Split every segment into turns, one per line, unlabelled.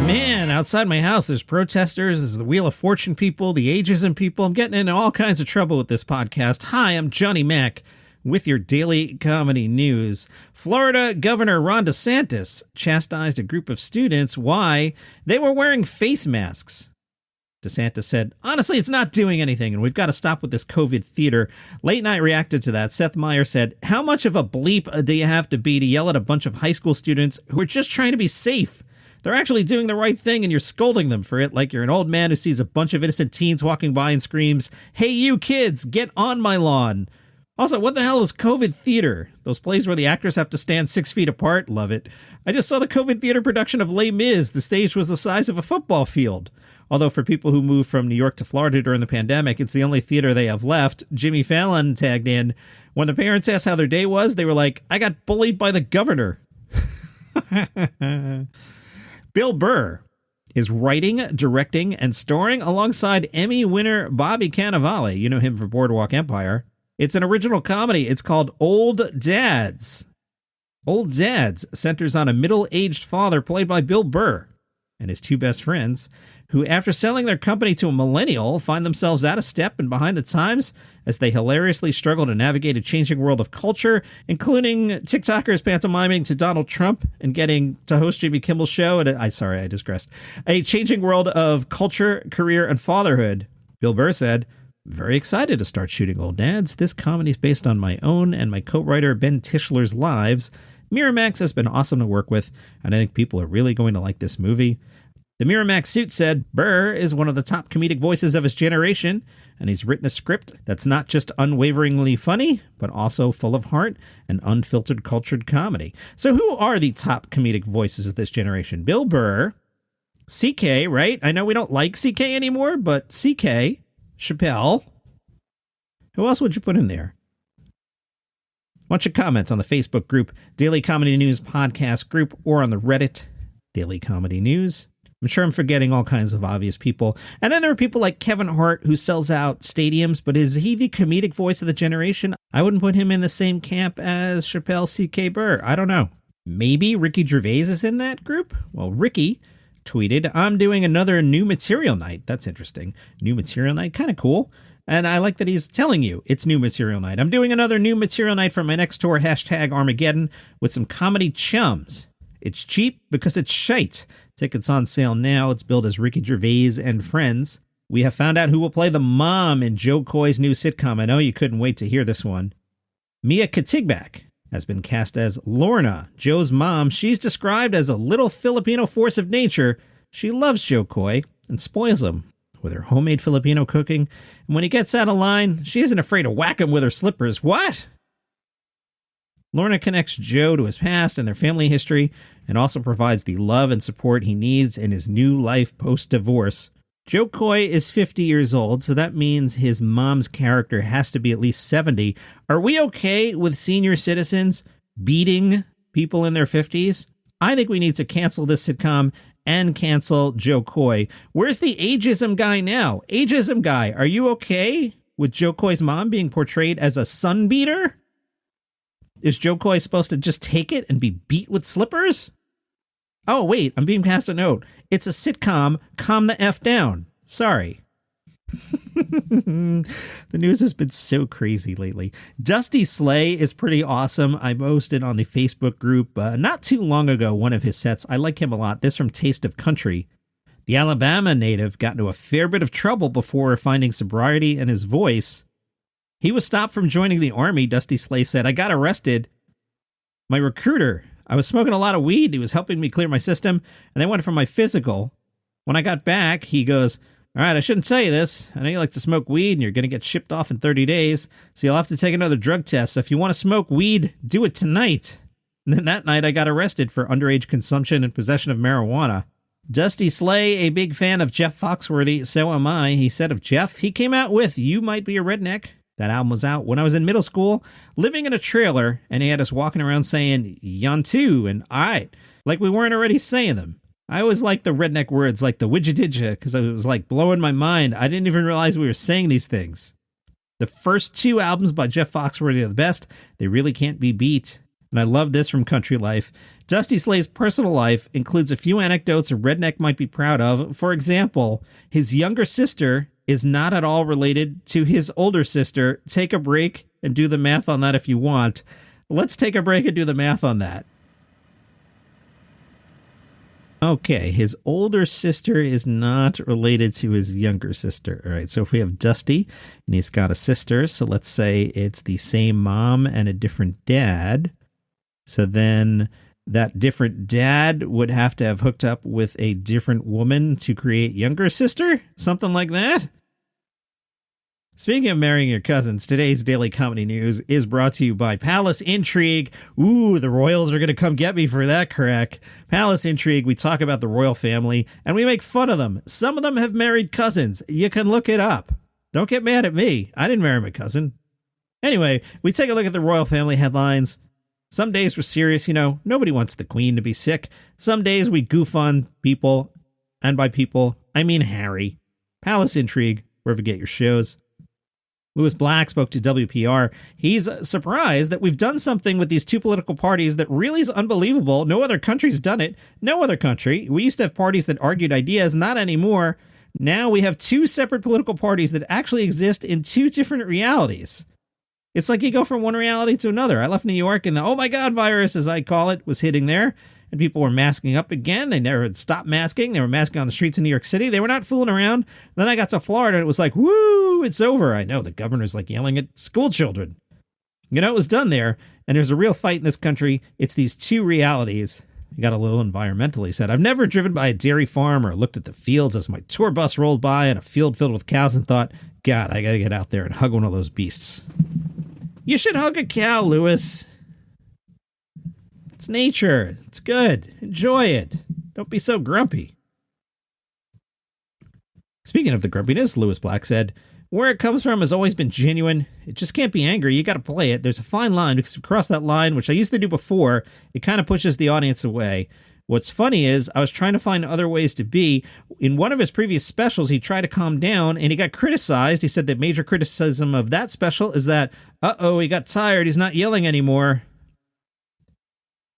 Man, outside my house, there's protesters, there's the Wheel of Fortune people, the ageism people. I'm getting into all kinds of trouble with this podcast. Hi, I'm Johnny Mac with your daily comedy news. Florida Governor Ron DeSantis chastised a group of students why they were wearing face masks. DeSantis said, honestly, it's not doing anything, and we've got to stop with this COVID theater. Late Night reacted to that. Seth Meyers said, how much of a bleep do you have to be to yell at a bunch of high school students who are just trying to be safe? They're actually doing the right thing, and you're scolding them for it like you're an old man who sees a bunch of innocent teens walking by and screams, hey, you kids, get on my lawn. Also, what the hell is COVID theater? Those plays where the actors have to stand 6 feet apart? Love it. I just saw the COVID theater production of Les Mis. The stage was the size of a football field. Although for people who moved from New York to Florida during the pandemic, it's the only theater they have left. Jimmy Fallon tagged in. When the parents asked how their day was, they were like, I got bullied by the governor. Bill Burr is writing, directing, and starring alongside Emmy winner Bobby Cannavale. You know him for Boardwalk Empire. It's an original comedy. It's called Old Dads. Old Dads centers on a middle-aged father played by Bill Burr and his two best friends, who, after selling their company to a millennial, find themselves out of step and behind the times as they hilariously struggle to navigate a changing world of culture, including TikTokers pantomiming to Donald Trump and getting to host Jimmy Kimmel's show. And I digressed. A changing world of culture, career, and fatherhood. Bill Burr said, very excited to start shooting Old Dads. This comedy is based on my own and my co-writer Ben Tischler's lives. Miramax has been awesome to work with, and I think people are really going to like this movie. The Miramax suit said Burr is one of the top comedic voices of his generation, and he's written a script that's not just unwaveringly funny, but also full of heart and unfiltered cultured comedy. So who are the top comedic voices of this generation? Bill Burr, CK, right? I know we don't like CK anymore, but CK, Chappelle. Who else would you put in there? Why don't you comment on the Facebook group, Daily Comedy News Podcast group, or on the Reddit, Daily Comedy News. I'm sure I'm forgetting all kinds of obvious people. And then there are people like Kevin Hart, who sells out stadiums, but is he the comedic voice of the generation? I wouldn't put him in the same camp as Chappelle, CK, Burr. I don't know. Maybe Ricky Gervais is in that group? Well, Ricky tweeted, I'm doing another new material night. That's interesting. New material night, kind of cool. And I like that he's telling you it's new material night. I'm doing another new material night for my next tour, #Armageddon, with some comedy chums. It's cheap because it's shite. Tickets on sale now. It's billed as Ricky Gervais and Friends. We have found out who will play the mom in Jo Koy's new sitcom. I know you couldn't wait to hear this one. Mia Katigbak has been cast as Lorna, Joe's mom. She's described as a little Filipino force of nature. She loves Jo Koy and spoils him with her homemade Filipino cooking. And when he gets out of line, she isn't afraid to whack him with her slippers. What? Lorna connects Joe to his past and their family history, and also provides the love and support he needs in his new life post-divorce. Jo Koy is 50 years old, so that means his mom's character has to be at least 70. Are we okay with senior citizens beating people in their 50s? I think we need to cancel this sitcom and cancel Jo Koy. Where's the ageism guy now? Ageism guy, are you okay with Jo Koy's mom being portrayed as a sun beater? Is Jo Koy supposed to just take it and be beat with slippers? Oh, wait, I'm being passed a note. It's a sitcom. Calm the F down. Sorry. The news has been so crazy lately. Dusty Slay is pretty awesome. I posted on the Facebook group not too long ago one of his sets. I like him a lot. This from Taste of Country. The Alabama native got into a fair bit of trouble before finding sobriety in his voice. He was stopped from joining the army. Dusty Slay said, I got arrested. My recruiter, I was smoking a lot of weed. He was helping me clear my system, and they went for my physical. When I got back, he goes, all right, I shouldn't tell you this. I know you like to smoke weed, and you're going to get shipped off in 30 days, so you'll have to take another drug test. So if you want to smoke weed, do it tonight. And then that night, I got arrested for underage consumption and possession of marijuana. Dusty Slay, a big fan of Jeff Foxworthy, so am I. He said of Jeff, he came out with You Might Be a Redneck. That album was out when I was in middle school, living in a trailer, and he had us walking around saying, Yantu, and alright, like we weren't already saying them. I always liked the redneck words like the widja-didja, because it was like blowing my mind. I didn't even realize we were saying these things. The first two albums by Jeff Foxworthy are the best. They really can't be beat. And I love this from Country Life. Dusty Slay's personal life includes a few anecdotes a redneck might be proud of. For example, his younger sister is not at all related to his older sister. Take a break and do the math on that if you want. Let's take a break and do the math on that. Okay, his older sister is not related to his younger sister. All right, so if we have Dusty and he's got a sister, so let's say it's the same mom and a different dad. So then that different dad would have to have hooked up with a different woman to create younger sister? Something like that? Speaking of marrying your cousins, today's Daily Comedy News is brought to you by Palace Intrigue. Ooh, the Royals are going to come get me for that, correct? Palace Intrigue, we talk about the royal family, and we make fun of them. Some of them have married cousins. You can look it up. Don't get mad at me. I didn't marry my cousin. Anyway, we take a look at the royal family headlines. Some days we're serious, nobody wants the queen to be sick. Some days we goof on people, and by people, I mean Harry. Palace Intrigue, wherever you get your shows. Louis Black spoke to WPR. He's surprised that we've done something with these two political parties that really is unbelievable. No other country's done it. No other country. We used to have parties that argued ideas, not anymore. Now we have two separate political parties that actually exist in two different realities. It's like you go from one reality to another. I left New York and the oh my God virus, as I call it, was hitting there. And people were masking up again. They never stopped masking. They were masking on the streets in New York City. They were not fooling around. Then I got to Florida and it was like, woo, it's over. I know the governor's like yelling at school children. It was done there. And there's a real fight in this country. It's these two realities. He got a little environmental. He said, I've never driven by a dairy farm or looked at the fields as my tour bus rolled by in a field filled with cows and thought, God, I got to get out there and hug one of those beasts. You should hug a cow, Louis. It's nature. It's good. Enjoy it. Don't be so grumpy. Speaking of the grumpiness, Louis Black said, where it comes from has always been genuine. It just can't be angry. You got to play it. There's a fine line because if you cross that line, which I used to do before, it kind of pushes the audience away. What's funny is I was trying to find other ways to be. In one of his previous specials, he tried to calm down and he got criticized. He said that major criticism of that special is that, he got tired. He's not yelling anymore.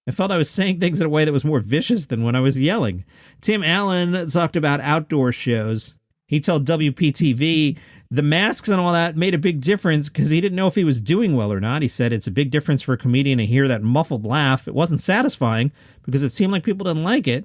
I felt I was saying things in a way that was more vicious than when I was yelling. Tim Allen talked about outdoor shows. He told WPTV the masks and all that made a big difference because he didn't know if he was doing well or not. He said it's a big difference for a comedian to hear that muffled laugh. It wasn't satisfying because it seemed like people didn't like it.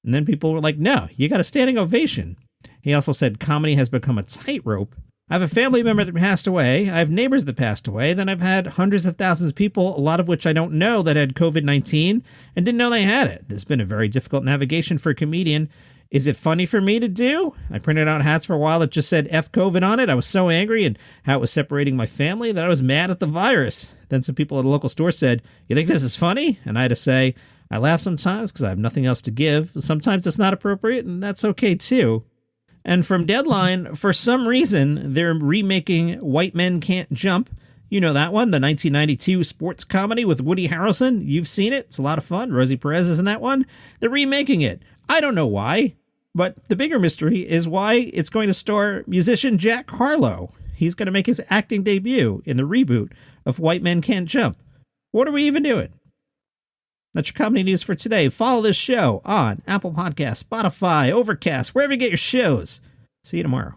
And then people were like, no, you got a standing ovation. He also said comedy has become a tightrope. I have a family member that passed away. I have neighbors that passed away. Then I've had hundreds of thousands of people, a lot of which I don't know, that had COVID-19 and didn't know they had it. It's been a very difficult navigation for a comedian. Is it funny for me to do? I printed out hats for a while that just said F COVID on it. I was so angry and how it was separating my family that I was mad at the virus. Then some people at a local store said, you think this is funny? And I had to say, I laugh sometimes because I have nothing else to give. Sometimes it's not appropriate and that's okay too. And from Deadline, for some reason, they're remaking White Men Can't Jump. You know that one, the 1992 sports comedy with Woody Harrelson. You've seen it. It's a lot of fun. Rosie Perez is in that one. They're remaking it. I don't know why, but the bigger mystery is why it's going to star musician Jack Harlow. He's going to make his acting debut in the reboot of White Men Can't Jump. What are we even doing? That's your comedy news for today. Follow this show on Apple Podcasts, Spotify, Overcast, wherever you get your shows. See you tomorrow.